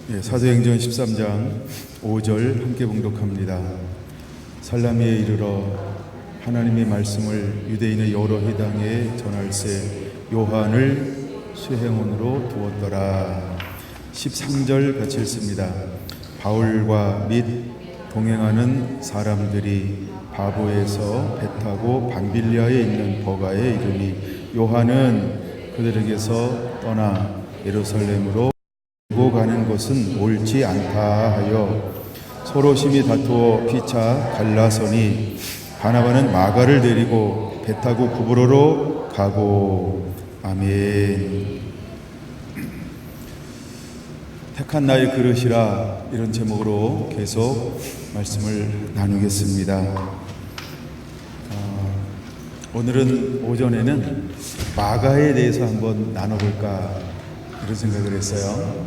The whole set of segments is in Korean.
사도행전 13장 5절 함께 봉독합니다. 살라미에 이르러 하나님의 말씀을 유대인의 여러 회당에 전할세 요한을 수행원으로 두었더라. 13절 같이 읽습니다. 바울과 및 동행하는 사람들이 바보에서 배 타고 밤빌리아에 있는 버가에 이르니 요한은 그들에게서 떠나 예루살렘으로 고 가는 것은 옳지 않다 하여 서로 심히 다투어 피차 갈라서니 바나바는 마가를 데리고 배 타고 구브로로 가고. 아멘. 택한 나의 그릇이라, 이런 제목으로 계속 말씀을 나누겠습니다. 오늘은 오전에는 마가에 대해서 한번 나눠볼까 이런 생각을 했어요.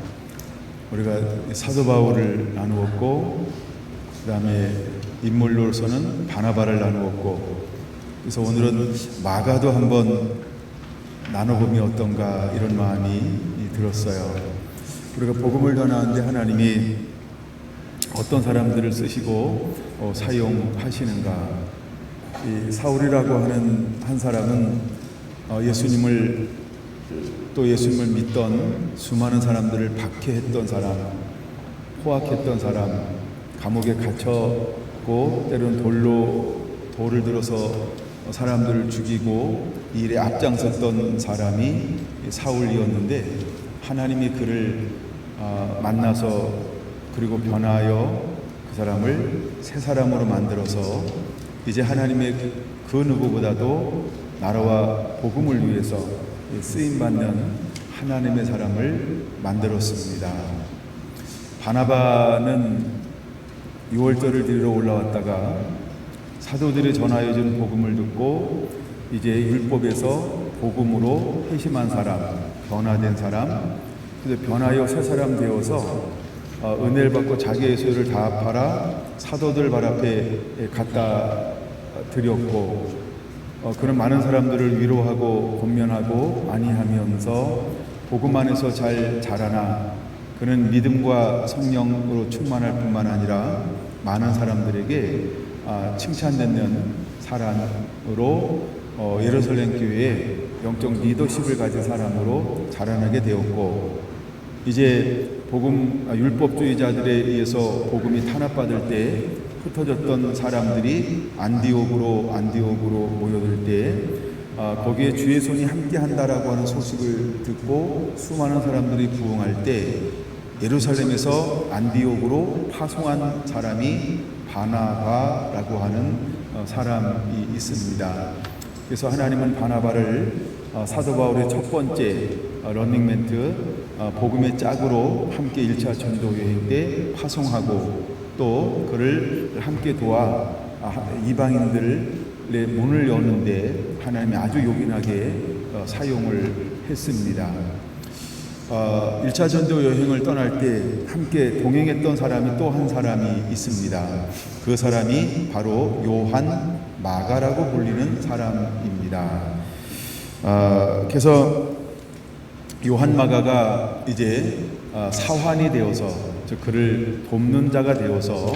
우리가 사도 바울을 나누었고, 그 다음에 인물로서는 바나바를 나누었고, 그래서 오늘은 마가도 한번 나눠보면 어떤가 이런 마음이 들었어요. 우리가 복음을 전하는데 하나님이 어떤 사람들을 쓰시고 사용하시는가. 이 사울이라고 하는 한 사람은 예수님을 믿던 수많은 사람들을 박해했던 사람, 포악했던 사람, 감옥에 갇혔고 때로는 돌을 들어서 사람들을 죽이고 이 일에 앞장섰던 사람이 사울이었는데, 하나님이 그를 만나서 그리고 변하여 그 사람을 새 사람으로 만들어서 이제 하나님의 그 누구보다도 나라와 복음을 위해서 쓰임받는 하나님의 사람을 만들었습니다. 바나바는 6월절을 드리러 올라왔다가 사도들이 전하여준 복음을 듣고 이제 율법에서 복음으로 회심한 사람, 변화된 사람, 그래서 변하여 새 사람 되어서 은혜를 받고 자기의 소유를 다 팔아 사도들 발 앞에 갖다 드렸고, 그런 많은 사람들을 위로하고 권면하고 많이 하면서 복음 안에서 잘 자라나 그는 믿음과 성령으로 충만할 뿐만 아니라 많은 사람들에게 칭찬받는 사람으로 예루살렘 교회에 영적 리더십을 가진 사람으로 자라나게 되었고, 이제 율법주의자들에 의해서 복음이 탄압받을 때 흩어졌던 사람들이 안디옥으로 모여들 때 거기에 주의 손이 함께 한다라고 하는 소식을 듣고 수많은 사람들이 부흥할 때 예루살렘에서 안디옥으로 파송한 사람이 바나바라고 하는 사람이 있습니다. 그래서 하나님은 바나바를 사도 바울의 첫 번째 러닝멘트 복음의 짝으로 함께 1차 전도 여행 때 파송하고, 또 그를 함께 도와 이방인들의 문을 여는데 하나님이 아주 요긴하게 사용을 했습니다. 1차 전도 여행을 떠날 때 함께 동행했던 사람이 또 한 사람이 있습니다. 그 사람이 바로 요한 마가라고 불리는 사람입니다. 그래서 요한 마가가 이제 사환이 되어서, 즉 그를 돕는 자가 되어서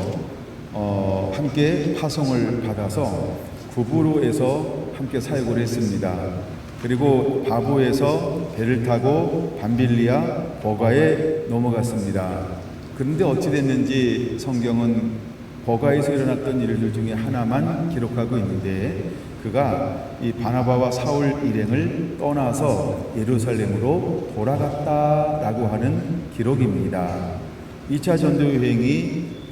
함께 파송을 받아서 구브로에서 함께 사역을 했습니다. 그리고 바보에서 배를 타고 밤빌리아 버가에 넘어갔습니다. 그런데 어찌 됐는지 성경은 버가에서 일어났던 일들 중에 하나만 기록하고 있는데, 그가 이 바나바와 사울 일행을 떠나서 예루살렘으로 돌아갔다라고 하는 기록입니다. 2차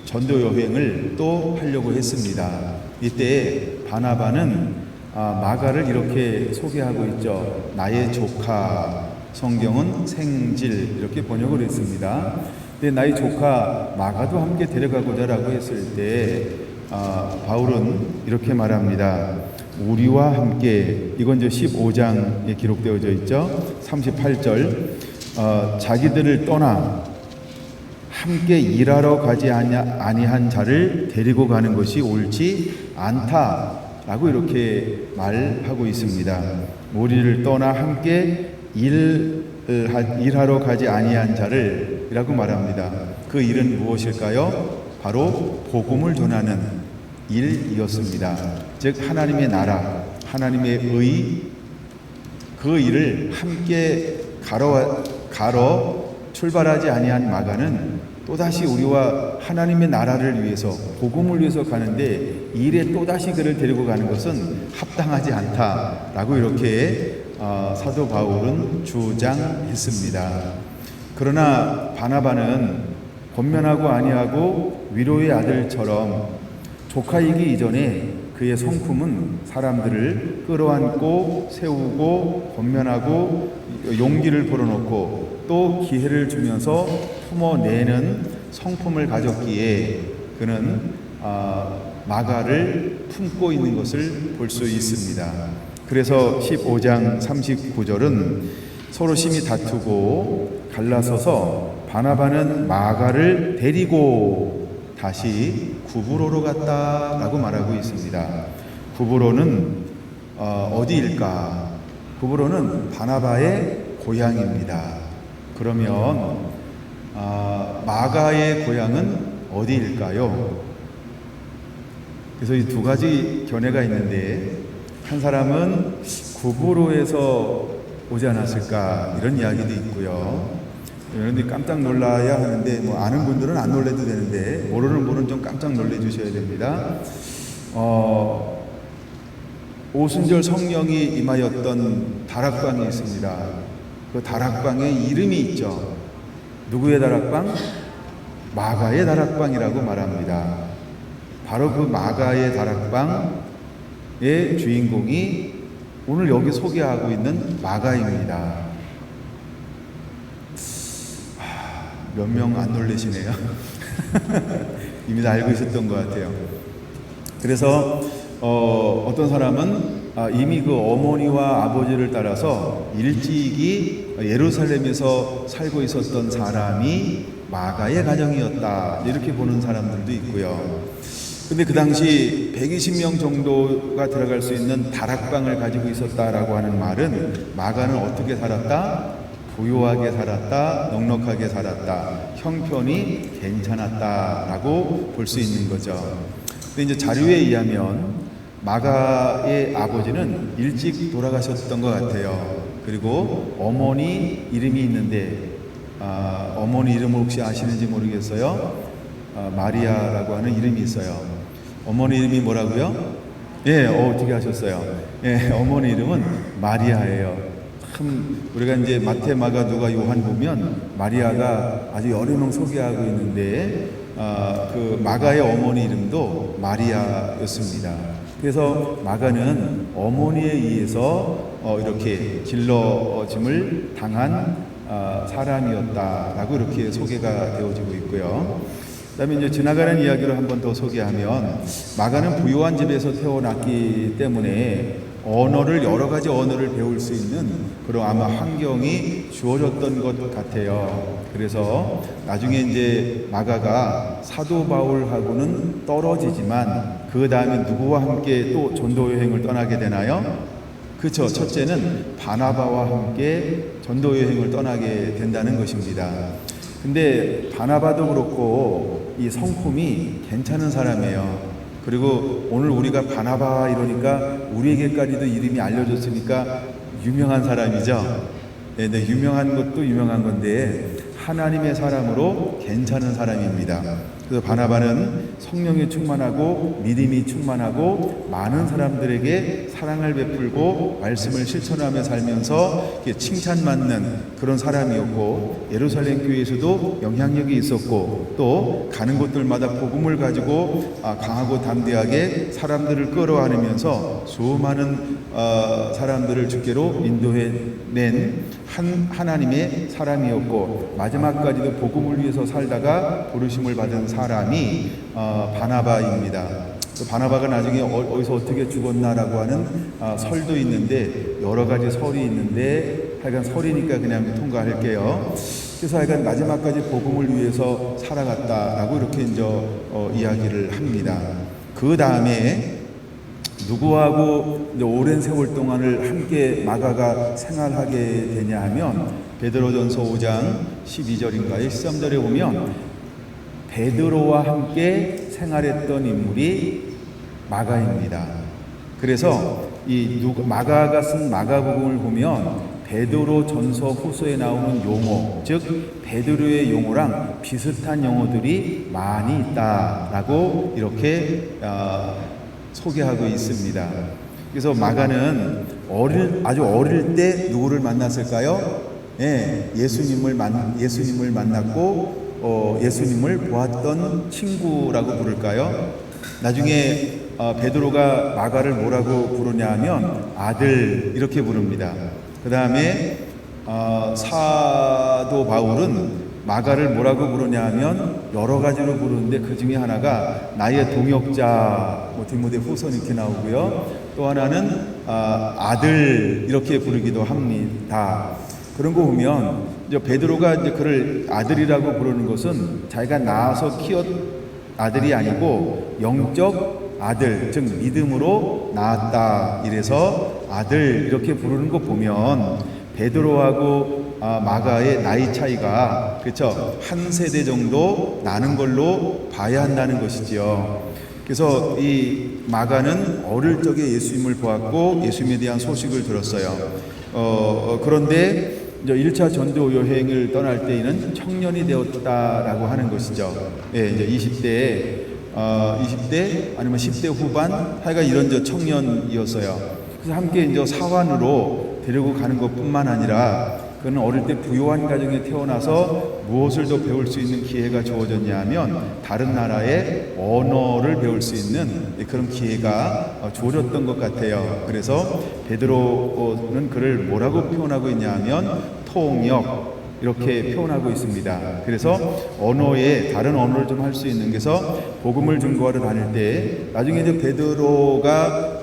전도 여행을 또 하려고 했습니다. 이때 바나바는 마가를 이렇게 소개하고 있죠. 나의 조카, 성경은 생질 이렇게 번역을 했습니다. 근데 나의 조카 마가도 함께 데려가고자 라고 했을 때 바울은 이렇게 말합니다. 우리와 함께, 이건 이제 15장에 기록되어져 있죠. 38절 자기들을 떠나 함께 일하러 가지 아니한 자를 데리고 가는 것이 옳지 않다라고 이렇게 말하고 있습니다. 우리를 떠나 함께 일하러 가지 아니한 자를 일이라고 말합니다. 그 일은 무엇일까요? 바로 복음을 전하는 일이었습니다. 즉 하나님의 나라, 하나님의 의, 그 일을 함께 가러 출발하지 아니한 마가는 또다시 우리와 하나님의 나라를 위해서, 복음을 위해서 가는데 일에 또다시 그를 데리고 가는 것은 합당하지 않다라고 이렇게 사도 바울은 주장했습니다. 그러나 바나바는 권면하고 아니하고 위로의 아들처럼 조카이기 이전에 그의 성품은 사람들을 끌어안고 세우고 권면하고 용기를 불어넣고 또 기회를 주면서 품어내는 성품을 가졌기에 그는 마가를 품고 있는 것을 볼 수 있습니다. 그래서 15장 39절은 서로 심히 다투고 갈라서서 바나바는 마가를 데리고 다시 구브로로 갔다라고 말하고 있습니다. 구브로는 어디일까? 구브로는 바나바의 고향입니다. 그러면 마가의 고향은 어디일까요? 그래서 이 두 가지 견해가 있는데, 한 사람은 구브로에서 오지 않았을까 이런 이야기도 있고요. 여러분들이 깜짝 놀라야 하는데, 뭐 아는 분들은 안 놀래도 되는데 모르는 분은 좀 깜짝 놀래 주셔야 됩니다. 오순절 성령이 임하였던 다락방이 있습니다. 그 다락방에 이름이 있죠. 누구의 다락방? 마가의 다락방이라고 말합니다. 바로 그 마가의 다락방의 주인공이 오늘 여기 소개하고 있는 마가입니다. 몇 명 안 놀라시네요. 이미 다 알고 있었던 것 같아요. 그래서 어떤 사람은 이미 그 어머니와 아버지를 따라서 일찍이 예루살렘에서 살고 있었던 사람이 마가의 가정이었다, 이렇게 보는 사람들도 있고요. 근데 그 당시 120명 정도가 들어갈 수 있는 다락방을 가지고 있었다라고 하는 말은 마가는 어떻게 살았다? 부유하게 살았다, 넉넉하게 살았다, 형편이 괜찮았다라고 볼 수 있는 거죠. 근데 이제 자료에 의하면 마가의 아버지는 일찍 돌아가셨던 것 같아요. 그리고 어머니 이름이 있는데, 어머니 이름을 혹시 아시는지 모르겠어요. 마리아라고 하는 이름이 있어요. 어머니 이름이 뭐라고요? 예, 어떻게 하셨어요? 예, 어머니 이름은 마리아예요. 우리가 이제 마태, 마가, 누가, 요한 보면 마리아가 아주 여러 명 소개하고 있는데, 그 마가의 어머니 이름도 마리아였습니다. 그래서 마가는 어머니에 의해서 이렇게 길러짐을 당한 사람이었다라고 이렇게 소개가 되어지고 있고요. 그다음에 이제 지나가는 이야기를 한 번 더 소개하면, 마가는 부유한 집에서 태어났기 때문에 여러 가지 언어를 배울 수 있는 그런 아마 환경이 주어졌던 것 같아요. 그래서 나중에 이제 마가가 사도 바울하고는 떨어지지만 그 다음에 누구와 함께 또 전도 여행을 떠나게 되나요? 그렇죠. 첫째는 바나바와 함께 전도 여행을 떠나게 된다는 것입니다. 근데 바나바도 그렇고 이 성품이 괜찮은 사람이에요. 그리고 오늘 우리가 바나바 이러니까 우리에게까지도 이름이 알려졌으니까 유명한 사람이죠. 네, 유명한 것도 유명한 건데 하나님의 사람으로 괜찮은 사람입니다. 그래서 바나바는 성령이 충만하고 믿음이 충만하고 많은 사람들에게 사랑을 베풀고 말씀을 실천하며 살면서 칭찬받는 그런 사람이었고, 예루살렘 교회에서도 영향력이 있었고, 또 가는 곳들마다 복음을 가지고 강하고 담대하게 사람들을 끌어안으면서 수많은 사람들을 주께로 인도해낸 하나님의 사람이었고, 마지막까지도 복음을 위해서 살다가 부르심을 받은 사람이 바나바입니다. 바나바가 나중에 어디서 어떻게 죽었나라고 하는 설도 있는데, 여러 가지 설이 있는데 하여간 설이니까 그냥 통과할게요. 그래서 하여간 마지막까지 복음을 위해서 살아갔다라고 이렇게 이제 이야기를 합니다. 그 다음에 누구하고 이제 오랜 세월 동안을 함께 마가가 생활하게 되냐 하면, 베드로전서 5장 12절인가요? 13절에 보면 베드로와 함께 생활했던 인물이 마가입니다. 그래서 마가가 쓴 마가복음을 보면 베드로 전서 후서에 나오는 용어, 즉 베드로의 용어랑 비슷한 용어들이 많이 있다라고 이렇게 소개하고 있습니다. 그래서 마가는 아주 어릴 때 누구를 만났을까요? 예수님을 만났고 예수님을 보았던 친구라고 부를까요? 나중에 베드로가 마가를 뭐라고 부르냐 하면 아들 이렇게 부릅니다. 그 다음에 사도 바울은 마가를 뭐라고 부르냐 하면 여러 가지로 부르는데 그 중에 하나가 나의 동역자, 디모데 후서 이렇게 나오고요. 또 하나는 아들 이렇게 부르기도 합니다. 그런 거 보면 이제 베드로가 이제 그를 아들이라고 부르는 것은 자기가 낳아서 키웠 아들이 아니고 영적 아들, 즉 믿음으로 낳았다. 이래서 아들 이렇게 부르는 거 보면 베드로하고 마가의 나이 차이가 그렇죠? 한 세대 정도 나는 걸로 봐야 한다는 것이지요. 그래서 이 마가는 어릴 적에 예수님을 보았고 예수님에 대한 소식을 들었어요. 그런데 이제 1차 전도 여행을 떠날 때에는 청년이 되었다라고 하는 것이죠. 예, 이제 20대 아니면 10대 후반 하여간 이런 청년이었어요. 그래서 함께 이제 사환으로 데리고 가는 것뿐만 아니라 그는 어릴 때 부유한 가정에 태어나서 무엇을 더 배울 수 있는 기회가 주어졌냐 하면 다른 나라의 언어를 배울 수 있는 그런 기회가 주어졌던 것 같아요. 그래서 베드로는 그를 뭐라고 표현하고 있냐 하면 통역 이렇게 표현하고 있습니다. 그래서 다른 언어를 좀 할 수 있는 게서 복음을 증거하러 다닐 때 나중에 이제 베드로가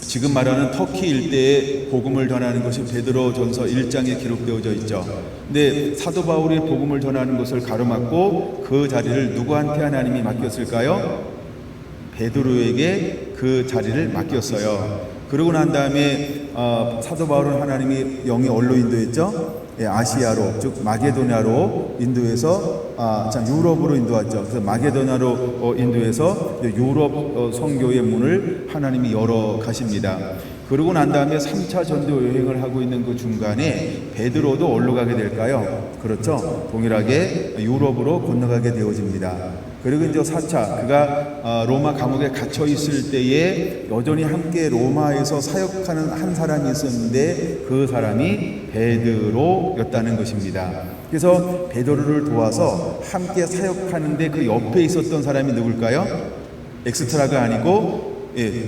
지금 말하는 터키 일대에 복음을 전하는 것이 베드로전서 1장에 기록되어져 있죠. 근데 사도 바울이 복음을 전하는 것을 가로막고 그 자리를 누구한테 하나님이 맡겼을까요? 베드로에게 그 자리를 맡겼어요. 그러고 난 다음에 사도 바울은 하나님이 영이 어디로 인도했죠? 아시아로, 즉 마게도냐로 인도해서 유럽으로 인도했죠. 그래서 마게도냐로 인도해서 유럽 선교의 문을 하나님이 열어 가십니다. 그러고 난 다음에 3차 전도 여행을 하고 있는 그 중간에 베드로도 어디로 가게 될까요? 그렇죠. 동일하게 유럽으로 건너가게 되어집니다. 그리고 이제 4차 그가 로마 감옥에 갇혀 있을 때에 여전히 함께 로마에서 사역하는 한 사람이 있었는데 그 사람이 베드로였다는 것입니다. 그래서 베드로를 도와서 함께 사역하는데 그 옆에 있었던 사람이 누굴까요? 엑스트라가 아니고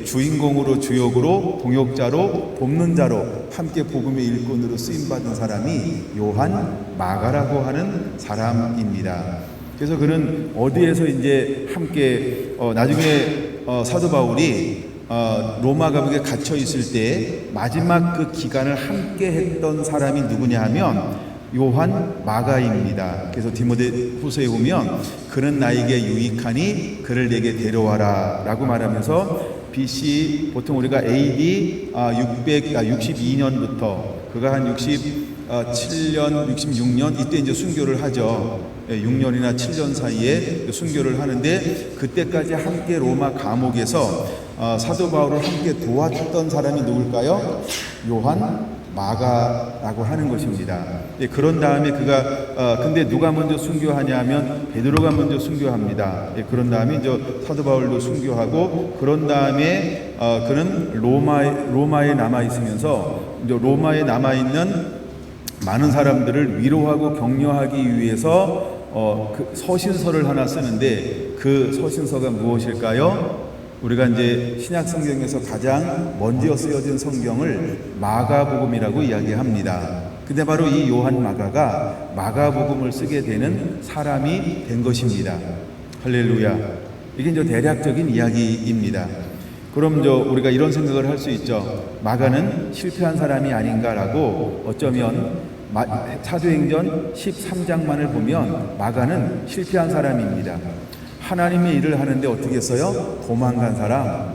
주인공으로 주역으로 동역자로 돕는 자로 함께 복음의 일꾼으로 쓰임받은 사람이 요한 마가라고 하는 사람입니다. 그래서 그는 어디에서 이제 함께 나중에 사도 바울이 로마 감옥에 갇혀 있을 때 마지막 그 기간을 함께 했던 사람이 누구냐 하면 요한 마가입니다. 그래서 디모데 후서에 보면 그는 나에게 유익하니 그를 내게 데려와라 라고 말하면서 BC 보통 우리가 AD 662년부터 그가 한 67년, 66년 이때 이제 순교를 하죠. 6년이나 7년 사이에 순교를 하는데 그때까지 함께 로마 감옥에서 사도 바울을 함께 도왔던 사람이 누굴까요? 요한 마가라고 하는 것입니다. 그런 다음에 그가 근데 누가 먼저 순교하냐 하면 베드로가 먼저 순교합니다. 그런 다음에 이제 사도 바울도 순교하고 그런 다음에 그는 로마에 남아 있으면서 이제 로마에 남아 있는 많은 사람들을 위로하고 격려하기 위해서 그 서신서를 하나 쓰는데 그 서신서가 무엇일까요? 우리가 이제 신약 성경에서 가장 먼저 쓰여진 성경을 마가복음이라고 이야기합니다. 근데 바로 이 요한 마가가 마가복음을 쓰게 되는 사람이 된 것입니다. 할렐루야. 이게 이제 대략적인 이야기입니다. 그럼 우리가 이런 생각을 할 수 있죠. 마가는 실패한 사람이 아닌가라고 어쩌면 사도행전 13장만을 보면 마가는 실패한 사람입니다. 하나님의 일을 하는데 어떻게 했어요? 도망간 사람,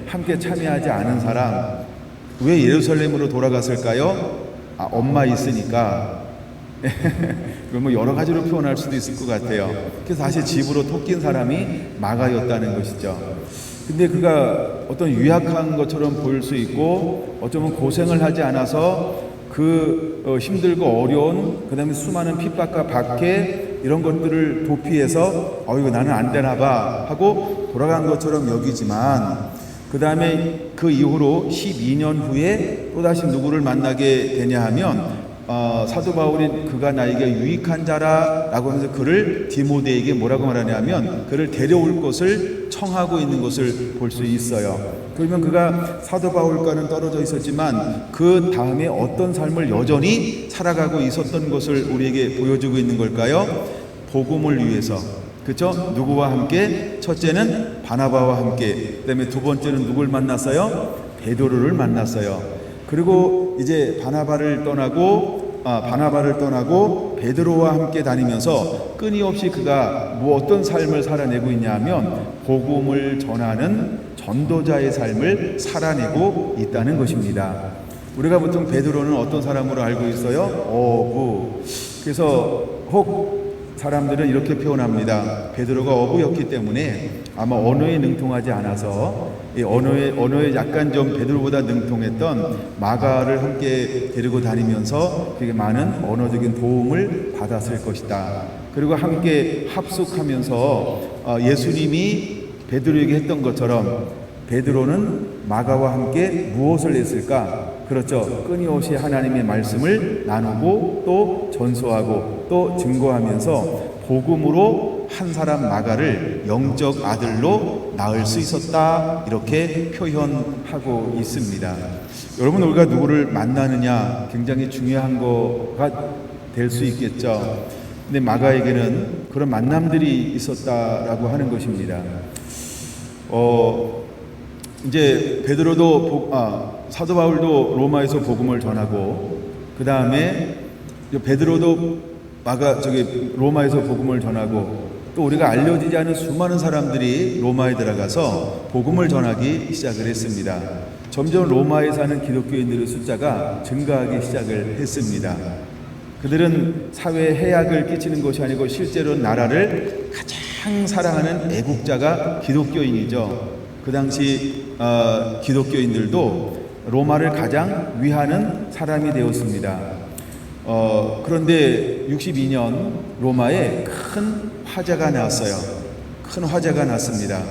함께 참여하지 않은 사람. 왜 예루살렘으로 돌아갔을까요? 엄마 있으니까 그걸 뭐 여러 가지로 표현할 수도 있을 것 같아요. 그래서 다시 집으로 토낀 사람이 마가였다는 것이죠. 근데 그가 어떤 유약한 것처럼 보일 수 있고 어쩌면 고생을 하지 않아서 힘들고 어려운 그다음에 수많은 핍박과 박해 이런 것들을 도피해서 이거 나는 안 되나 봐 하고 돌아간 것처럼 여기지만 그 다음에 그 이후로 12년 후에 또다시 누구를 만나게 되냐 하면 사도 바울이 그가 나에게 유익한 자라라고 하면서 그를 디모데에게 뭐라고 말하냐면 그를 데려올 것을 청하고 있는 것을 볼 수 있어요. 그러면 그가 사도 바울과는 떨어져 있었지만 그 다음에 어떤 삶을 여전히 살아가고 있었던 것을 우리에게 보여주고 있는 걸까요? 복음을 위해서. 그렇죠? 누구와 함께? 첫째는 바나바와 함께. 그다음에 두 번째는 누굴 만났어요? 베드로를 만났어요. 그리고 이제 바나바를 떠나고 베드로와 함께 다니면서 끊임없이 그가 어떤 삶을 살아내고 있냐면 복음을 전하는 전도자의 삶을 살아내고 있다는 것입니다. 우리가 보통 베드로는 어떤 사람으로 알고 있어요? 어부. 그래서 혹 사람들은 이렇게 표현합니다. 베드로가 어부였기 때문에 아마 언어에 능통하지 않아서 이 언어에 약간 좀 베드로보다 능통했던 마가를 함께 데리고 다니면서 되게 많은 언어적인 도움을 받았을 것이다. 그리고 함께 합숙하면서 예수님이 베드로에게 했던 것처럼 베드로는 마가와 함께 무엇을 했을까? 그렇죠. 끊임없이 하나님의 말씀을 나누고 또 전수하고 또 증거하면서 복음으로 한 사람 마가를 영적 아들로 낳을 수 있었다. 이렇게 표현하고 있습니다. 여러분, 우리가 누구를 만나느냐 굉장히 중요한 거가 될 수 있겠죠. 근데 마가에게는 그런 만남들이 있었다라고 하는 것입니다. 이제 베드로도 사도 바울도 로마에서 복음을 전하고 그 다음에 베드로도 로마에서 복음을 전하고 또 우리가 알려지지 않은 수많은 사람들이 로마에 들어가서 복음을 전하기 시작을 했습니다. 점점 로마에 사는 기독교인들의 숫자가 증가하기 시작을 했습니다. 그들은 사회에 해악을 끼치는 것이 아니고 실제로 나라를 가장 사랑하는 애국자가 기독교인이죠. 그 당시 기독교인들도 로마를 가장 위하는 사람이 되었습니다. 그런데 62년 로마에 큰 화재가 났어요. 큰 화재가 났습니다.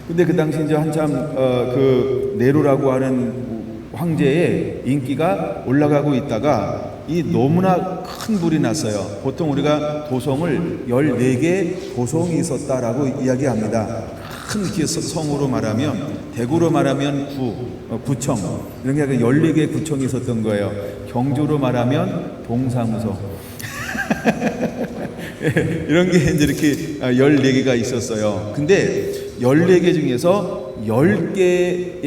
근데 그 당시 이제 한참 그 네로라고 하는 황제의 인기가 올라가고 있다가 이 너무나 큰 불이 났어요. 보통 우리가 도성을 14개 도성이 있었다라고 이야기합니다. 큰 성으로 말하면 대구로 말하면 구청 이런 게 14개 구청이 있었던 거예요. 경주로 말하면 동사무소 이런 게 이제 이렇게 14개가 있었어요. 근데 14개 중에서 10개의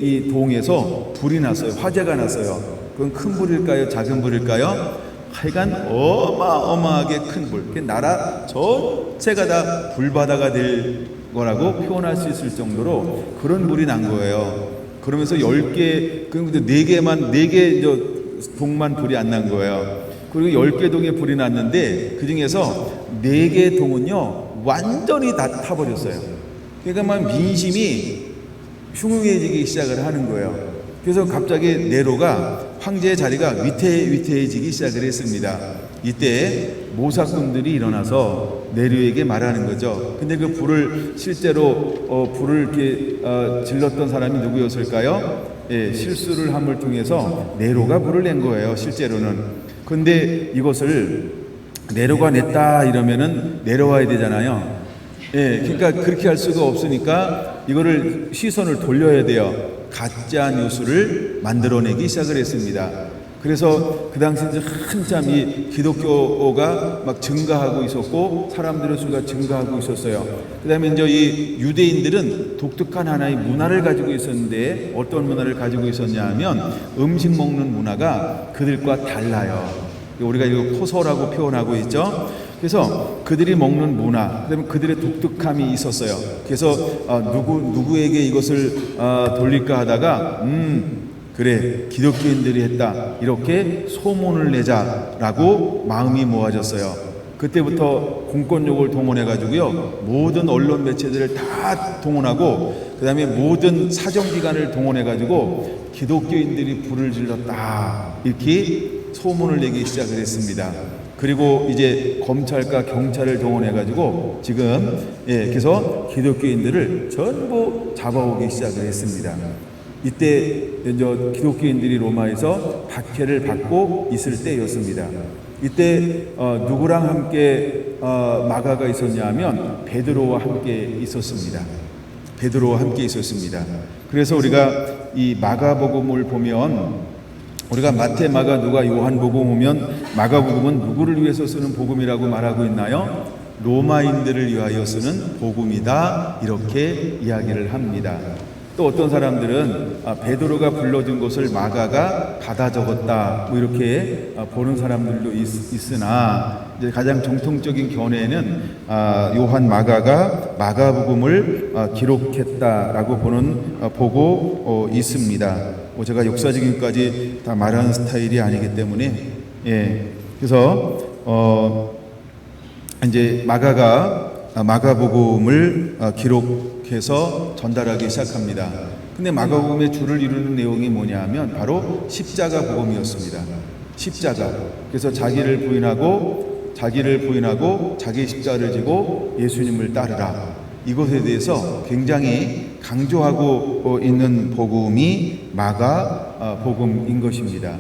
이 동에서 불이 났어요. 화재가 났어요. 그건 큰 불일까요? 작은 불일까요? 하여간 어마어마하게 큰 불. 나라 전체가 다 불바다가 될 거라고 표현할 수 있을 정도로 그런 불이 난 거예요. 그러면서 10개, 근데 4개 동만 불이 안 난 거예요. 그리고 10개 동에 불이 났는데 그 중에서 4개 동은요, 완전히 다 타버렸어요. 그러니까 막 민심이 흉흉해지기 시작을 하는 거예요. 그래서 갑자기 네로가 황제의 자리가 위태해지기 시작을 했습니다. 이때 모사꾼들이 일어나서 네로에게 말하는 거죠. 근데 그 불을 실제로 불을 이렇게 질렀던 사람이 누구였을까요? 예, 실수를 함을 통해서 네로가 불을 낸 거예요. 실제로는. 근데 이것을 네로가 냈다 이러면은 내려와야 되잖아요. 예, 그러니까 그렇게 할 수가 없으니까 이거를 시선을 돌려야 돼요. 가짜 뉴스를 만들어내기 시작을 했습니다. 그래서 그 당시 이제 한참 이 기독교가 막 증가하고 있었고 사람들의 수가 증가하고 있었어요. 그다음에 이제 이 유대인들은 독특한 하나의 문화를 가지고 있었는데 어떤 문화를 가지고 있었냐 하면 음식 먹는 문화가 그들과 달라요. 우리가 이거 코소라고 표현하고 있죠. 그래서 그들이 먹는 문화, 그다음에 그들의 독특함이 있었어요. 그래서 누구에게 이것을 돌릴까 하다가 그래, 기독교인들이 했다, 이렇게 소문을 내자라고 마음이 모아졌어요. 그때부터 공권력을 동원해가지고요, 모든 언론 매체들을 다 동원하고, 그 다음에 모든 사정기관을 동원해가지고 기독교인들이 불을 질렀다, 이렇게 소문을 내기 시작을 했습니다. 그리고 이제 검찰과 경찰을 동원해가지고 지금 그래서 기독교인들을 전부 잡아오기 시작을 했습니다. 이때 기독교인들이 로마에서 박해를 받고 있을 때였습니다. 이때 누구랑 함께 마가가 있었냐면 베드로와 함께 있었습니다. 베드로와 함께 있었습니다. 그래서 우리가 이 마가복음을 보면, 우리가 마태, 마가, 누가, 요한복음 보면 마가복음은 누구를 위해서 쓰는 복음이라고 말하고 있나요? 로마인들을 위하여 쓰는 복음이다, 이렇게 이야기를 합니다. 또 어떤 사람들은 베드로가 불러준 것을 마가가 받아 적었다, 뭐 이렇게 보는 사람들도 있으나, 이제 가장 정통적인 견해는 요한 마가가 마가복음을 기록했다라고 보고 있습니다. 제가 역사적인까지 다 말하는 스타일이 아니기 때문에, 그래서 이제 마가가 마가복음을 기록해서 전달하기 시작합니다. 근데 마가복음의 주를 이루는 내용이 뭐냐면 바로 십자가 복음이었습니다. 십자가. 그래서 자기를 부인하고 자기 십자가를 지고 예수님을 따르라, 이것에 대해서 굉장히 강조하고 있는 복음이 마가 복음인 것입니다.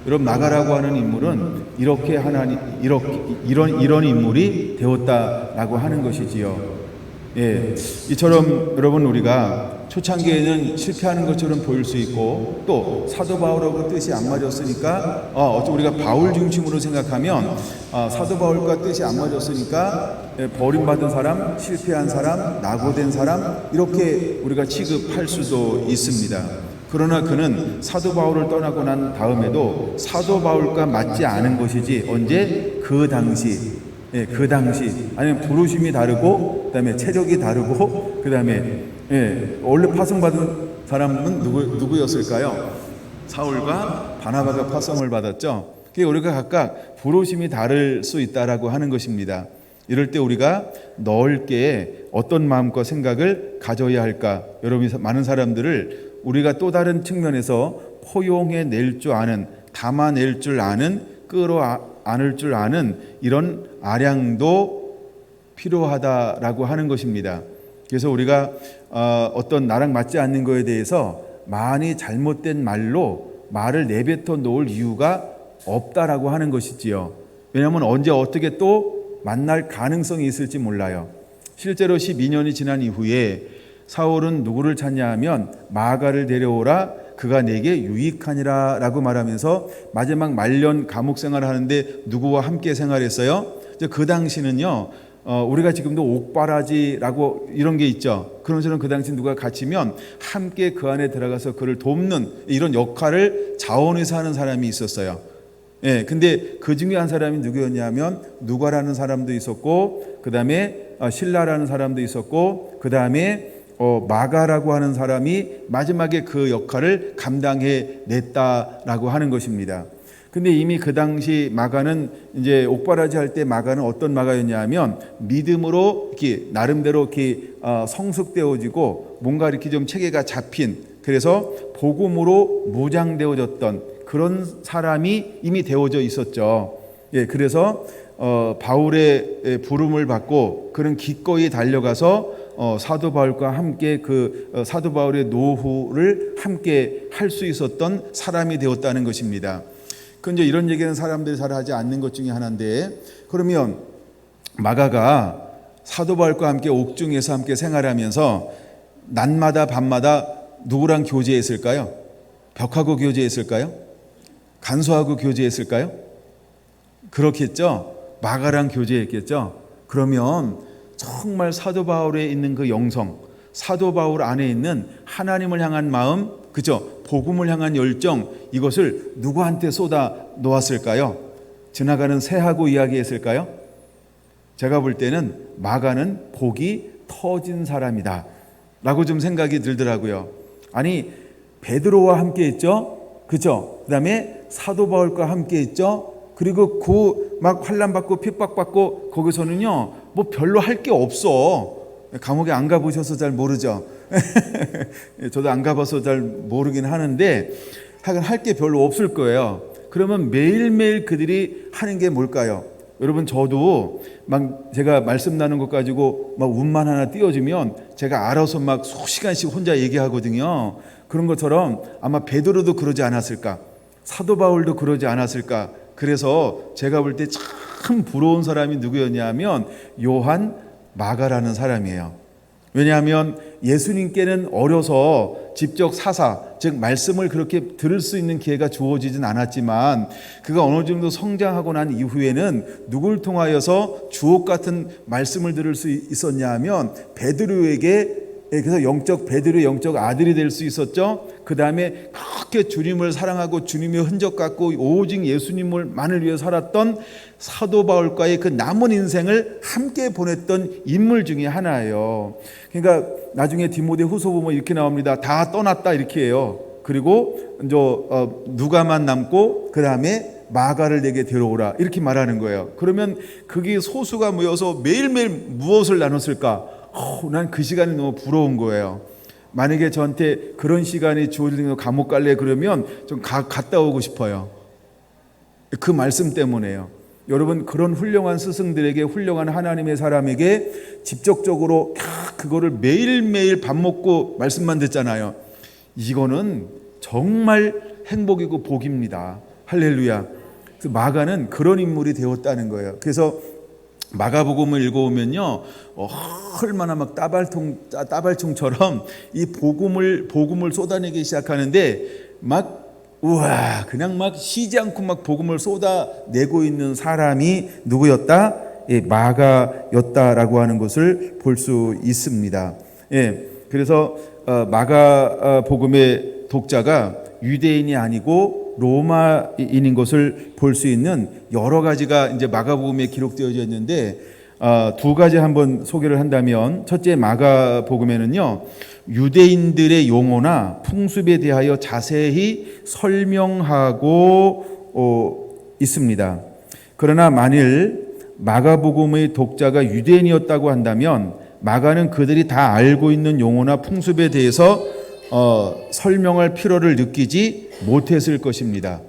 여러분, 마가라고 하는 인물은 이렇게 이런 인물이 되었다라고 하는 것이지요. 이처럼 여러분, 우리가 초창기에는 실패하는 것처럼 보일 수 있고, 또 사도 바울하고 뜻이 안 맞았으니까 우리가 바울 중심으로 생각하면 사도 바울과 뜻이 안 맞았으니까 버림받은 사람, 실패한 사람, 낙오된 사람, 이렇게 우리가 취급할 수도 있습니다. 그러나 그는 사도 바울을 떠나고 난 다음에도 사도 바울과 맞지 않은 것이지, 언제? 그 당시 아니면 부르심이 다르고, 그 다음에 체력이 다르고, 그 다음에 원래 파송받은 사람은 누구였을까요? 사울과 바나바가 파송을 받았죠. 그게 우리가 각각 부르심이 다를 수 있다라고 하는 것입니다. 이럴 때 우리가 넓게 어떤 마음과 생각을 가져야 할까? 여러분, 많은 사람들을 우리가 또 다른 측면에서 포용해 낼 줄 아는, 담아낼 줄 아는, 끌어안을 줄 아는 이런 아량도 필요하다라고 하는 것입니다. 그래서 우리가 어떤 나랑 맞지 않는 거에 대해서 많이 잘못된 말을 내뱉어 놓을 이유가 없다라고 하는 것이지요. 왜냐하면 언제 어떻게 또 만날 가능성이 있을지 몰라요. 실제로 12년이 지난 이후에 사울은 누구를 찾냐 하면 마가를 데려오라, 그가 내게 유익하니라 라고 말하면서 마지막 말년 감옥 생활을 하는데 누구와 함께 생활했어요? 그 당시는요, 우리가 지금도 옥바라지라고 이런 게 있죠. 그런 것처럼 그 당시 누가 갇히면 함께 그 안에 들어가서 그를 돕는 이런 역할을 자원해서 하는 사람이 있었어요. 근데 그 중에 한 사람이 누구였냐면 누가라는 사람도 있었고, 그 다음에 신라라는 사람도 있었고, 그 다음에 마가라고 하는 사람이 마지막에 그 역할을 감당해 냈다라고 하는 것입니다. 근데 이미 그 당시 마가는, 이제 옥바라지 할 때 마가는 어떤 마가였냐면 믿음으로 이렇게 나름대로 이렇게 성숙되어지고 뭔가 이렇게 좀 체계가 잡힌, 그래서 복음으로 무장되어졌던 그런 사람이 이미 되어져 있었죠. 그래서 바울의 부름을 받고 그는 기꺼이 달려가서 사도 바울과 함께 사도 바울의 노후를 함께 할 수 있었던 사람이 되었다는 것입니다. 근데 이런 얘기는 사람들이 잘 하지 않는 것 중에 하나인데, 그러면 마가가 사도 바울과 함께 옥중에서 함께 생활하면서 낮마다 밤마다 누구랑 교제했을까요? 벽하고 교제했을까요? 간수하고 교제했을까요? 그렇겠죠. 마가랑 교제했겠죠. 그러면 정말 사도 바울에 있는 그 영성, 사도 바울 안에 있는 하나님을 향한 마음, 그죠? 복음을 향한 열정, 이것을 누구한테 쏟아 놓았을까요? 지나가는 새하고 이야기했을까요? 제가 볼 때는 마가는 복이 터진 사람이다 라고 좀 생각이 들더라고요. 아니, 베드로와 함께 했죠? 그죠? 그 다음에 사도 바울과 함께 있죠. 그리고 그 막 환난받고 핍박받고 거기서는요, 뭐 별로 할 게 없어. 감옥에 안 가보셔서 잘 모르죠. 저도 안 가봐서 잘 모르긴 하는데, 하긴 할 게 별로 없을 거예요. 그러면 매일매일 그들이 하는 게 뭘까요? 여러분, 저도 막 제가 말씀 나눈 것 가지고 막 운만 하나 띄워주면 제가 알아서 막 수시간씩 혼자 얘기하거든요. 그런 것처럼 아마 베드로도 그러지 않았을까? 사도 바울도 그러지 않았을까? 그래서 제가 볼 때 참 부러운 사람이 누구였냐면 요한 마가라는 사람이에요. 왜냐하면 예수님께는 어려서 직접 사사, 즉 말씀을 그렇게 들을 수 있는 기회가 주어지진 않았지만, 그가 어느 정도 성장하고 난 이후에는 누굴 통하여서 주옥 같은 말씀을 들을 수 있었냐 하면 베드로에게, 그래서 베드로의 영적 아들이 될 수 있었죠. 그 다음에 그렇게 주님을 사랑하고 주님의 흔적 갖고 오직 예수님만을 위해 살았던 사도 바울과의 그 남은 인생을 함께 보냈던 인물 중에 하나예요. 그러니까 나중에 디모데 후서 보면 이렇게 나옵니다. 다 떠났다 이렇게 해요. 그리고 누가만 남고 그 다음에 마가를 내게 데려오라 이렇게 말하는 거예요. 그러면 그게 소수가 모여서 매일매일 무엇을 나눴을까? 난 그 시간이 너무 부러운 거예요. 만약에 저한테 그런 시간이 주어지면 감옥 갈래 그러면 좀 갔다 오고 싶어요. 그 말씀 때문에요. 여러분, 그런 훌륭한 스승들에게, 훌륭한 하나님의 사람에게 직접적으로 그거를 매일매일 밥 먹고 말씀만 듣잖아요. 이거는 정말 행복이고 복입니다. 할렐루야. 그래서 마가는 그런 인물이 되었다는 거예요. 그래서 마가복음을 읽어오면요, 얼마나 막 따발총처럼 이 복음을 쏟아내기 시작하는데, 우와, 그냥 막 쉬지 않고 막 복음을 쏟아내고 있는 사람이 누구였다? 예, 마가였다라고 하는 것을 볼 수 있습니다. 예, 그래서 마가복음의 독자가 유대인이 아니고 로마인인 것을 볼 수 있는 여러 가지가 이제 마가복음에 기록되어져 있는데, 두 가지 한번 소개를 한다면, 첫째, 마가복음에는요, 유대인들의 용어나 풍습에 대하여 자세히 설명하고 있습니다. 그러나 만일 마가복음의 독자가 유대인이었다고 한다면 마가는 그들이 다 알고 있는 용어나 풍습에 대해서 설명할 필요를 느끼지 못했을 것입니다.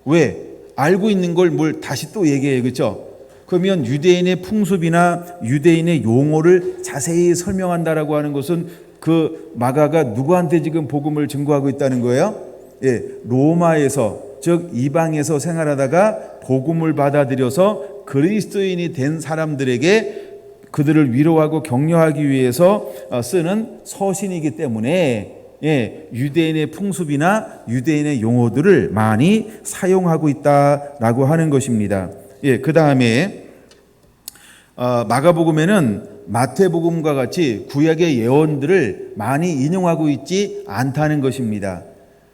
왜? 알고 있는 걸 뭘 다시 또 얘기해요. 그렇죠? 그러면 유대인의 풍습이나 유대인의 용어를 자세히 설명한다라고 하는 것은 그 마가가 누구한테 지금 복음을 증거하고 있다는 거예요? 예, 로마에서, 즉 이방에서 생활하다가 복음을 받아들여서 그리스도인이 된 사람들에게 그들을 위로하고 격려하기 위해서 쓰는 서신이기 때문에, 예, 유대인의 풍습이나 유대인의 용어들을 많이 사용하고 있다라고 하는 것입니다. 예, 그 다음에 마가복음에는 마태복음과 같이 구약의 예언들을 많이 인용하고 있지 않다는 것입니다.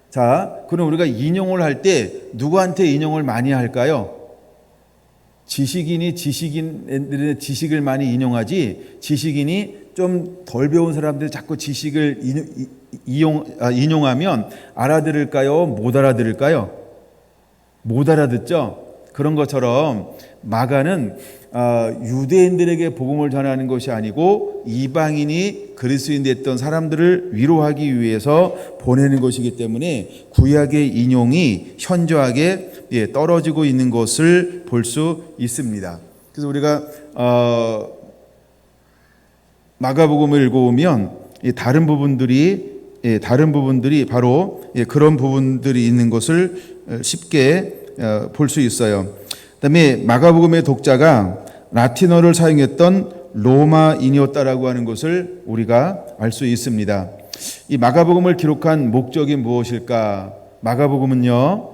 자, 그럼 우리가 인용을 할 때 누구한테 인용을 많이 할까요? 지식인들의 지식을 많이 인용하지, 지식인이 좀 덜 배운 사람들이 자꾸 지식을 인용하면 알아들을까요? 못 알아들을까요? 못 알아듣죠? 그런 것처럼 마가는 유대인들에게 복음을 전하는 것이 아니고 이방인이 그리스도인 됐던 사람들을 위로하기 위해서 보내는 것이기 때문에 구약의 인용이 현저하게 떨어지고 있는 것을 볼 수 있습니다. 그래서 우리가 마가복음을 읽어오면 다른 부분들이 바로 그런 부분들이 있는 것을 쉽게 볼 수 있어요. 그다음에 마가복음의 독자가 라틴어를 사용했던 로마인이었다라고 하는 것을 우리가 알 수 있습니다. 이 마가복음을 기록한 목적이 무엇일까? 마가복음은요,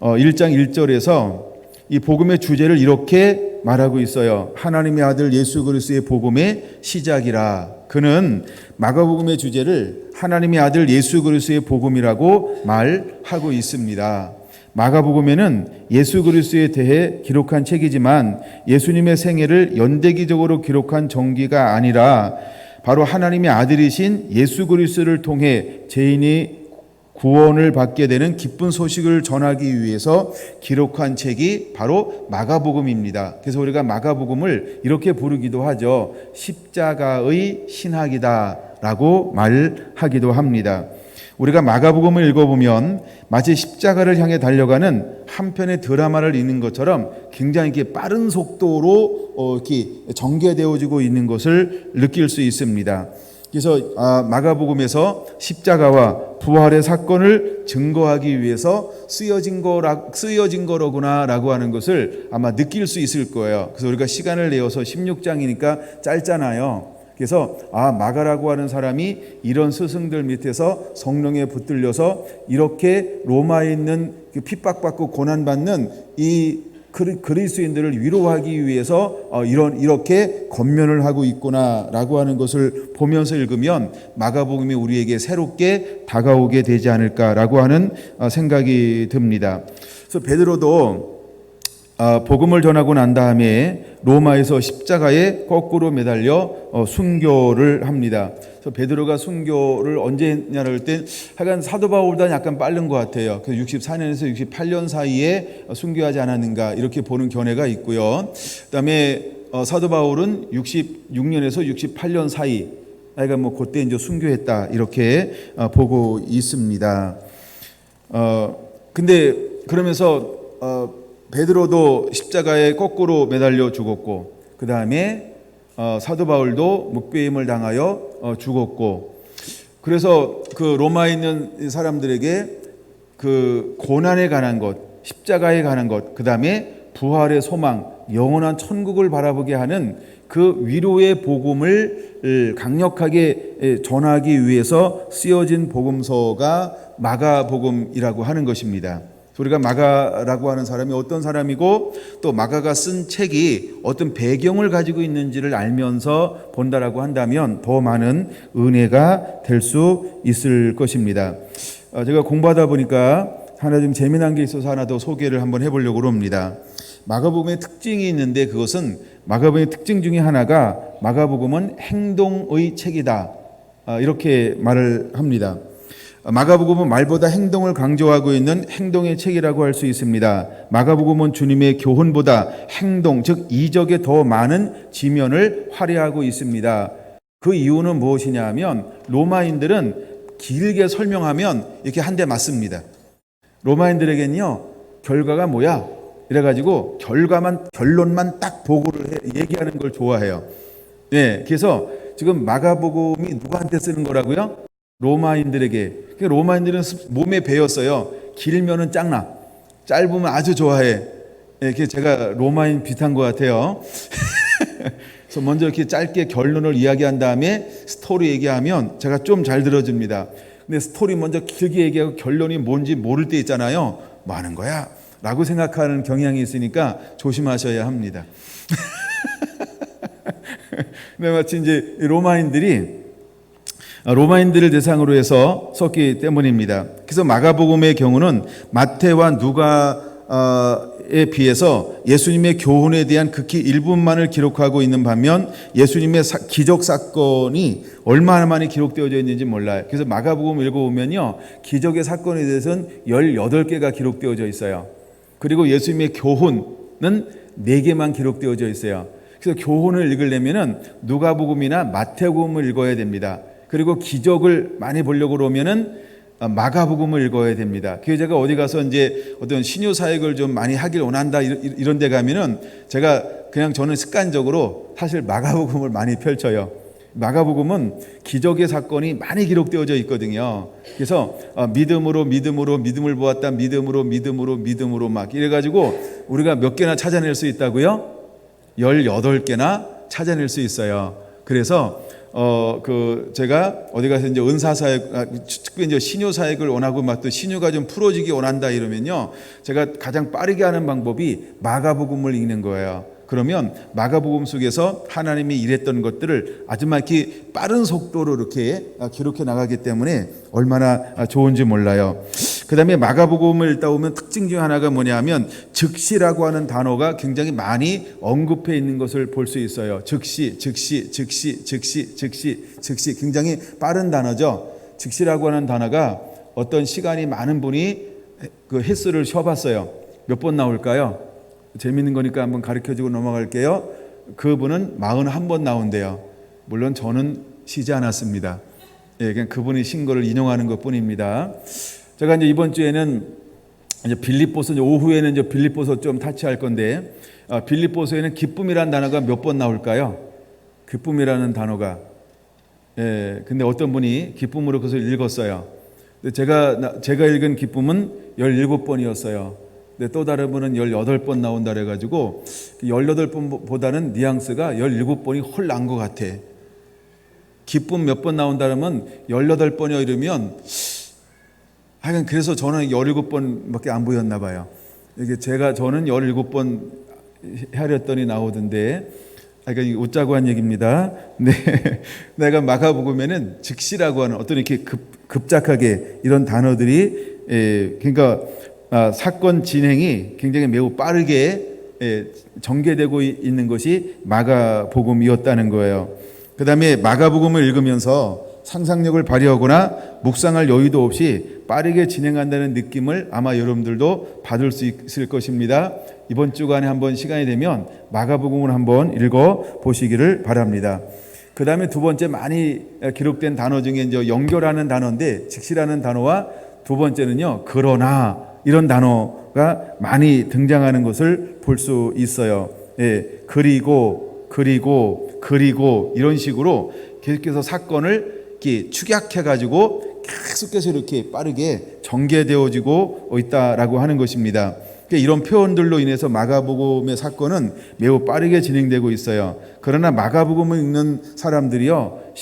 1장 1절에서 이 복음의 주제를 이렇게 말하고 있어요. 하나님의 아들 예수 그리스도의 복음의 시작이라. 그는 마가복음의 주제를 하나님의 아들 예수 그리스도의 복음이라고 말하고 있습니다. 마가복음에는 예수 그리스도에 대해 기록한 책이지만 예수님의 생애를 연대기적으로 기록한 전기가 아니라 바로 하나님의 아들이신 예수 그리스도를 통해 죄인이 구원을 받게 되는 기쁜 소식을 전하기 위해서 기록한 책이 바로 마가복음입니다. 그래서 우리가 마가복음을 이렇게 부르기도 하죠. 십자가의 신학이다라고 말하기도 합니다. 우리가 마가복음을 읽어보면 마치 십자가를 향해 달려가는 한 편의 드라마를 읽는 것처럼 굉장히 이렇게 빠른 속도로 이렇게 전개되어지고 있는 것을 느낄 수 있습니다. 그래서 마가복음에서 십자가와 부활의 사건을 증거하기 위해서 쓰여진 거로구나라고 하는 것을 아마 느낄 수 있을 거예요. 그래서 우리가 시간을 내어서 16장이니까 짧잖아요. 그래서 마가라고 하는 사람이 이런 스승들 밑에서 성령에 붙들려서 이렇게 로마에 있는 핍박받고 고난받는 이 그리스도인들을 위로하기 위해서 이렇게 권면을 하고 있구나라고 하는 것을 보면서 읽으면 마가복음이 우리에게 새롭게 다가오게 되지 않을까라고 하는 생각이 듭니다. 그래서 베드로도 복음을 전하고 난 다음에 로마에서 십자가에 거꾸로 매달려 순교를 합니다. 그래서 베드로가 순교를 언제 했냐를 할 때 하여간 사도 바울보다 약간 빠른 것 같아요. 그래서 64년에서 68년 사이에 순교하지 않았는가 이렇게 보는 견해가 있고요. 그다음에 사도 바울은 66년에서 68년 사이, 하여간 뭐 그때 이제 순교했다 이렇게 보고 있습니다. 근데 그러면서 베드로도 십자가에 거꾸로 매달려 죽었고, 그 다음에 사도 바울도 묵배임을 당하여 죽었고, 그래서 그 로마에 있는 사람들에게 그 고난에 관한 것, 십자가에 관한 것, 그 다음에 부활의 소망, 영원한 천국을 바라보게 하는 그 위로의 복음을 강력하게 전하기 위해서 쓰여진 복음서가 마가복음이라고 하는 것입니다. 우리가 마가라고 하는 사람이 어떤 사람이고 또 마가가 쓴 책이 어떤 배경을 가지고 있는지를 알면서 본다라고 한다면 더 많은 은혜가 될 수 있을 것입니다. 제가 공부하다 보니까 하나 좀 재미난 게 있어서 하나 더 소개를 한번 해보려고 합니다. 마가복음의 특징이 있는데 그것은 마가복음의 특징 중에 하나가 마가복음은 행동의 책이다 이렇게 말을 합니다. 마가복음은 말보다 행동을 강조하고 있는 행동의 책이라고 할 수 있습니다. 마가복음은 주님의 교훈보다 행동, 즉 이적에 더 많은 지면을 할애하고 있습니다. 그 이유는 무엇이냐 하면 로마인들은 길게 설명하면 이렇게 한 대 맞습니다. 로마인들에게는요 결과가 뭐야? 이래가지고 결론만 딱 보고를 얘기하는 걸 좋아해요. 네, 그래서 지금 마가복음이 누구한테 쓰는 거라고요? 로마인들에게. 로마인들은 몸에 배웠어요. 길면은 짱나, 짧으면 아주 좋아해. 이렇게 제가 로마인 비슷한 것 같아요. 그래서 먼저 이렇게 짧게 결론을 이야기한 다음에 스토리 얘기하면 제가 좀 잘 들어줍니다. 근데 스토리 먼저 길게 얘기하고 결론이 뭔지 모를 때 있잖아요. 뭐 하는 거야? 라고 생각하는 경향이 있으니까 조심하셔야 합니다. 근데 마치 이제 로마인들을 대상으로 해서 썼기 때문입니다. 그래서 마가복음의 경우는 마태와 누가에 비해서 예수님의 교훈에 대한 극히 일부만을 기록하고 있는 반면 예수님의 기적 사건이 얼마나 많이 기록되어져 있는지 몰라요. 그래서 마가복음 읽어보면요 기적의 사건에 대해서는 18개가 기록되어져 있어요. 그리고 예수님의 교훈은 4개만 기록되어져 있어요. 그래서 교훈을 읽으려면 누가복음이나 마태복음을 읽어야 됩니다. 그리고 기적을 많이 보려고 그러면은 마가복음을 읽어야 됩니다. 그래서 제가 어디 가서 이제 어떤 신유 사역을 좀 많이 하길 원한다 이런 데 가면은 제가 그냥 저는 습관적으로 사실 마가복음을 많이 펼쳐요. 마가복음은 기적의 사건이 많이 기록되어져 있거든요. 그래서 믿음을 보았다. 믿음으로 막 이래가지고 우리가 몇 개나 찾아낼 수 있다고요? 18개나 찾아낼 수 있어요. 그래서 제가 어디 가서 이제 은사사역, 특히 이제 신유사역을 원하고 막 또 신유가 좀 풀어지기 원한다 이러면요. 제가 가장 빠르게 하는 방법이 마가복음을 읽는 거예요. 그러면 마가복음 속에서 하나님이 일했던 것들을 아주 막 이렇게 빠른 속도로 이렇게 기록해 나가기 때문에 얼마나 좋은지 몰라요. 그 다음에 마가복음을 읽다 보면 특징 중 하나가 뭐냐면 즉시라고 하는 단어가 굉장히 많이 언급해 있는 것을 볼 수 있어요. 즉시 굉장히 빠른 단어죠. 즉시라고 하는 단어가 어떤 시간이 많은 분이 그 횟수를 쉬어봤어요. 몇 번 나올까요? 재밌는 거니까 한번 가르쳐주고 넘어갈게요. 그분은 41번 나온대요. 물론 저는 쉬지 않았습니다. 예, 그냥 그분이 신 거를 인용하는 것 뿐입니다. 제가 이제 이번 주에는 이제 빌립보서, 오후에는 이제 빌립보서 좀 타치할 건데, 빌립보서에는 기쁨이라는 단어가 몇 번 나올까요? 기쁨이라는 단어가. 예, 근데 어떤 분이 기쁨으로 그것을 읽었어요. 근데 제가 읽은 기쁨은 17번이었어요. 근데 또 다른 분은 18번 나온다 그래가지고 18번보다는 뉘앙스가 17번이 훨 나은 것 같아. 기쁨 몇 번 나온다 그러면 18번이요 이러면 하여간 그래서 저는 17번밖에 안 보였나 봐요. 이게 저는 17번 하랬더니 나오던데, 그러니까 웃자고 한 얘기입니다. 네, 내가 마가복음에는 즉시라고 하는 어떤 이렇게 급작하게 이런 단어들이, 그러니까 사건 진행이 굉장히 매우 빠르게 전개되고 있는 것이 마가복음이었다는 거예요. 그 다음에 마가복음을 읽으면서 상상력을 발휘하거나 묵상할 여유도 없이 빠르게 진행한다는 느낌을 아마 여러분들도 받을 수 있을 것입니다. 이번 주간에 한번 시간이 되면 마가복음을 한번 읽어 보시기를 바랍니다. 그 다음에 두 번째 많이 기록된 단어 중에 이제 연결하는 단어인데, 즉시라는 단어와 두 번째는요, 그러나 이런 단어가 많이 등장하는 것을 볼 수 있어요. 예, 그리고 이런 식으로 계속해서 사건을 이렇게 축약해가지고 계속해서 이렇게 빠르게 전개되어지고 있다라고 하는 것입니다. 이런 표현들로 인해서 마가복음의 사건은 매우 빠르게 진행되고 있어요. 그러나 마가복음을 읽는 사람들이요,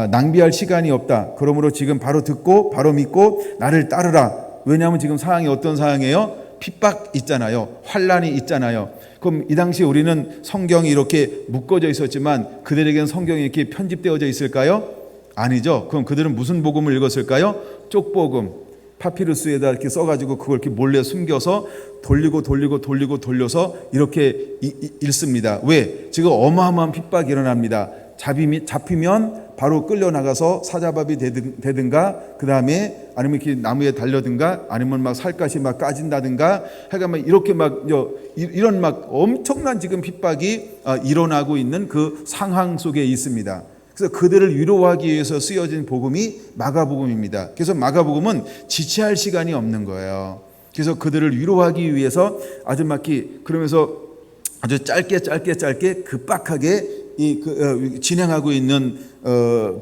낭비할 시간이 없다. 그러므로 지금 바로 듣고 바로 믿고 나를 따르라. 왜냐하면 지금 상황이 어떤 상황이에요? 핍박 있잖아요. 환란이 있잖아요. 그럼 이 당시 우리는 성경이 이렇게 묶어져 있었지만 그들에게는 성경이 이렇게 편집되어져 있을까요? 아니죠. 그럼 그들은 무슨 복음을 읽었을까요? 쪽복음, 파피루스에다 이렇게 써가지고 그걸 이렇게 몰래 숨겨서 돌려서 이렇게 읽습니다. 왜? 지금 어마어마한 핍박이 일어납니다. 잡히면 바로 끌려나가서 사자밥이 되든가, 그 다음에 아니면 이렇게 나무에 달려든가, 아니면 막 살갗이 막 까진다든가, 하여간 막 이렇게 막 이런 막 엄청난 지금 핍박이 일어나고 있는 그 상황 속에 있습니다. 그래서 그들을 위로하기 위해서 쓰여진 복음이 마가복음입니다. 그래서 마가복음은 지체할 시간이 없는 거예요. 그래서 그들을 위로하기 위해서 아주 막 그러면서 아주 짧게 급박하게 진행하고 있는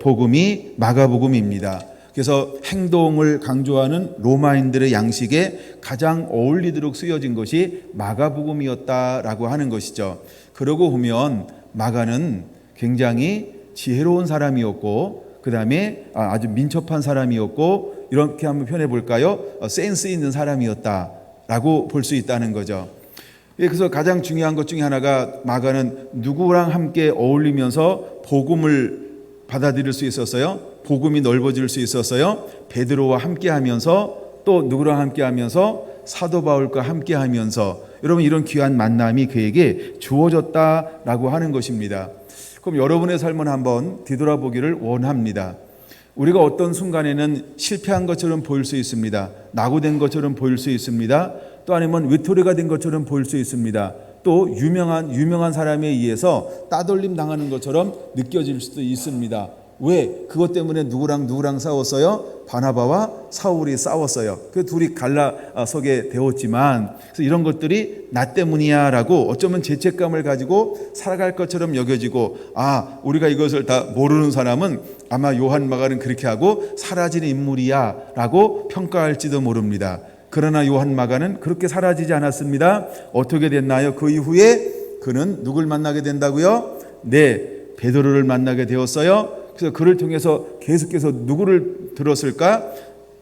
복음이 마가복음입니다. 그래서 행동을 강조하는 로마인들의 양식에 가장 어울리도록 쓰여진 것이 마가복음이었다라고 하는 것이죠. 그러고 보면 마가는 굉장히 지혜로운 사람이었고, 그 다음에 아주 민첩한 사람이었고, 이렇게 한번 표현해 볼까요? 센스 있는 사람이었다라고 볼 수 있다는 거죠. 그래서 가장 중요한 것 중에 하나가, 마가는 누구랑 함께 어울리면서 복음을 받아들일 수 있었어요? 복음이 넓어질 수 있었어요? 베드로와 함께 하면서, 또 누구랑 함께 하면서? 사도 바울과 함께 하면서, 여러분 이런 귀한 만남이 그에게 주어졌다라고 하는 것입니다. 그럼 여러분의 삶은 한번 뒤돌아보기를 원합니다. 우리가 어떤 순간에는 실패한 것처럼 보일 수 있습니다. 낙오된 것처럼 보일 수 있습니다. 또 아니면 외톨이가 된 것처럼 보일 수 있습니다. 또 유명한 사람에 의해서 따돌림 당하는 것처럼 느껴질 수도 있습니다. 왜? 그것 때문에 누구랑 싸웠어요? 바나바와 사울이 싸웠어요. 그 둘이 갈라서게 되었지만, 그래서 이런 것들이 나 때문이야 라고 어쩌면 죄책감을 가지고 살아갈 것처럼 여겨지고, 우리가 이것을 다 모르는 사람은 아마 요한 마가는 그렇게 하고 사라지는 인물이야 라고 평가할지도 모릅니다. 그러나 요한 마가는 그렇게 사라지지 않았습니다. 어떻게 됐나요? 그 이후에 그는 누굴 만나게 된다고요? 네, 베드로를 만나게 되었어요. 그래서 그를 통해서 계속해서 누구를 들었을까?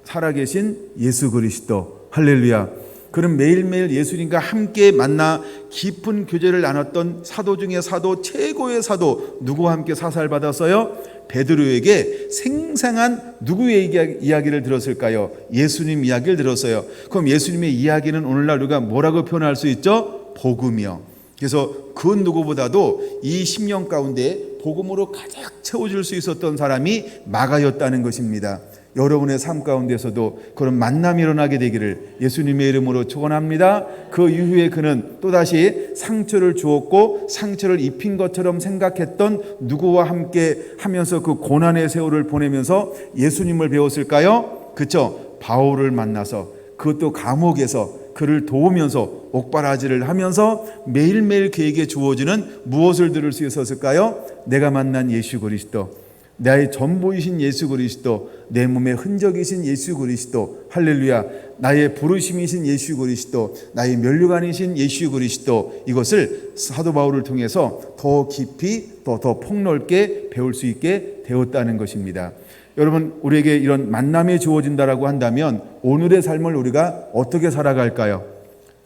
살아계신 예수 그리스도. 할렐루야. 그는 매일매일 예수님과 함께 만나 깊은 교제를 나눴던 사도 중에 사도, 최고의 사도, 누구와 함께 사살받았어요? 베드로에게 생생한 누구의 이야기를 들었을까요? 예수님 이야기를 들었어요. 그럼 예수님의 이야기는 오늘날 우리가 뭐라고 표현할 수 있죠? 복음이요. 그래서 그 누구보다도 이 10년 가운데 복음으로 가득 채워줄 수 있었던 사람이 마가였다는 것입니다. 여러분의 삶 가운데서도 그런 만남이 일어나게 되기를 예수님의 이름으로 축원합니다. 그 이후에 그는 또다시 상처를 주었고 상처를 입힌 것처럼 생각했던 누구와 함께 하면서 그 고난의 세월을 보내면서 예수님을 배웠을까요? 그렇죠. 바울을 만나서 그것도 감옥에서 그를 도우면서 옥바라지를 하면서 매일매일 그에게 주어지는 무엇을 들을 수 있었을까요? 내가 만난 예수 그리스도, 나의 전부이신 예수 그리스도, 내 몸의 흔적이신 예수 그리스도, 할렐루야, 나의 부르심이신 예수 그리스도, 나의 면류관이신 예수 그리스도, 이것을 사도 바울을 통해서 더 깊이 더 폭넓게 배울 수 있게 되었다는 것입니다. 여러분, 우리에게 이런 만남이 주어진다라고 한다면 오늘의 삶을 우리가 어떻게 살아갈까요?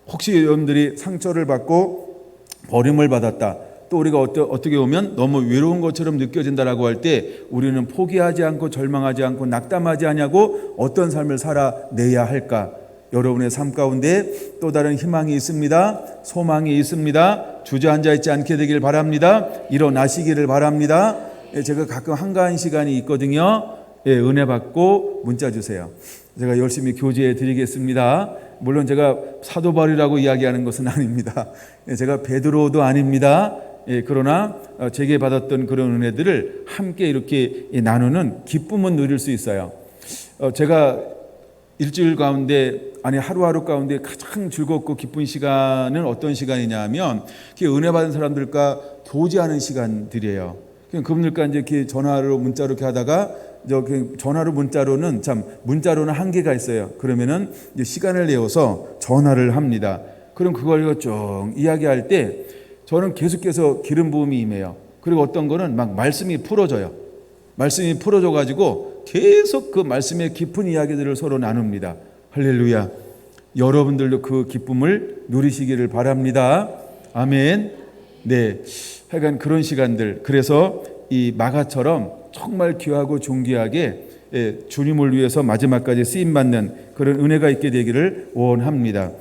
혹시 여러분들이 상처를 받고 버림을 받았다, 또 우리가 어떻게 보면 너무 외로운 것처럼 느껴진다라고 할 때 우리는 포기하지 않고 절망하지 않고 낙담하지 않냐고 어떤 삶을 살아내야 할까? 여러분의 삶 가운데 또 다른 희망이 있습니다. 소망이 있습니다. 주저앉아 있지 않게 되길 바랍니다. 일어나시기를 바랍니다. 제가 가끔 한가한 시간이 있거든요. 은혜 받고 문자 주세요. 제가 열심히 교제해 드리겠습니다. 물론 제가 사도 바울이라고 이야기하는 것은 아닙니다. 제가 베드로도 아닙니다. 그러나 제게 받았던 그런 은혜들을 함께 이렇게 나누는 기쁨은 누릴 수 있어요. 제가 일주일 가운데, 아니 하루하루 가운데 가장 즐겁고 기쁜 시간은 어떤 시간이냐 하면 은혜 받은 사람들과 교제하는 시간들이에요. 그분들과 이제 전화로 문자로 이렇게 하다가 전화로 문자로는 문자로는 한계가 있어요. 그러면은 이제 시간을 내어서 전화를 합니다. 그럼 그걸 쭉 이야기할 때 저는 계속해서 기름 부음이 임해요. 그리고 어떤 거는 막 말씀이 풀어져요. 말씀이 풀어져 가지고 계속 그 말씀의 깊은 이야기들을 서로 나눕니다. 할렐루야. 여러분들도 그 기쁨을 누리시기를 바랍니다. 아멘. 네. 하여간 그런 시간들, 그래서 이 마가처럼 정말 귀하고 존귀하게 주님을 위해서 마지막까지 쓰임받는 그런 은혜가 있게 되기를 원합니다.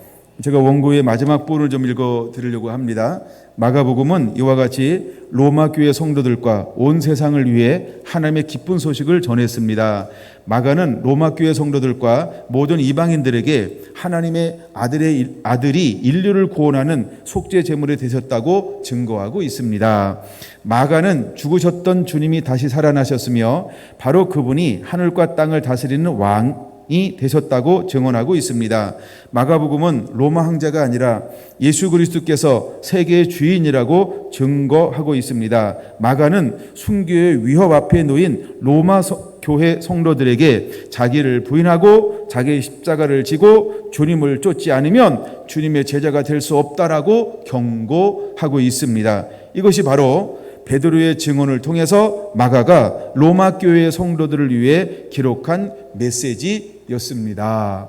제가 원고의 마지막 부분을 좀 읽어 드리려고 합니다. 마가복음은 이와 같이 로마 교회 성도들과 온 세상을 위해 하나님의 기쁜 소식을 전했습니다. 마가는 로마 교회 성도들과 모든 이방인들에게 하나님의 아들이 인류를 구원하는 속죄 제물이 되셨다고 증거하고 있습니다. 마가는 죽으셨던 주님이 다시 살아나셨으며 바로 그분이 하늘과 땅을 다스리는 왕이 되셨다고 증언하고 있습니다. 마가복음은 로마 황제가 아니라 예수 그리스도께서 세계의 주인이라고 증거하고 있습니다. 마가는 순교의 위협 앞에 놓인 로마 교회 성도들에게 자기를 부인하고 자기의 십자가를 지고 주님을 쫓지 않으면 주님의 제자가 될 수 없다라고 경고하고 있습니다. 이것이 바로 베드로의 증언을 통해서 마가가 로마 교회의 성도들을 위해 기록한 메시지였습니다.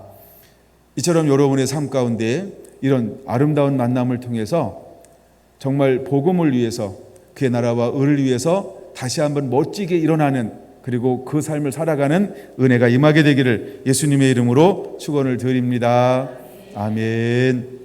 이처럼 여러분의 삶 가운데 이런 아름다운 만남을 통해서 정말 복음을 위해서, 그의 나라와 의를 위해서 다시 한번 멋지게 일어나는, 그리고 그 삶을 살아가는 은혜가 임하게 되기를 예수님의 이름으로 축원을 드립니다. 아멘.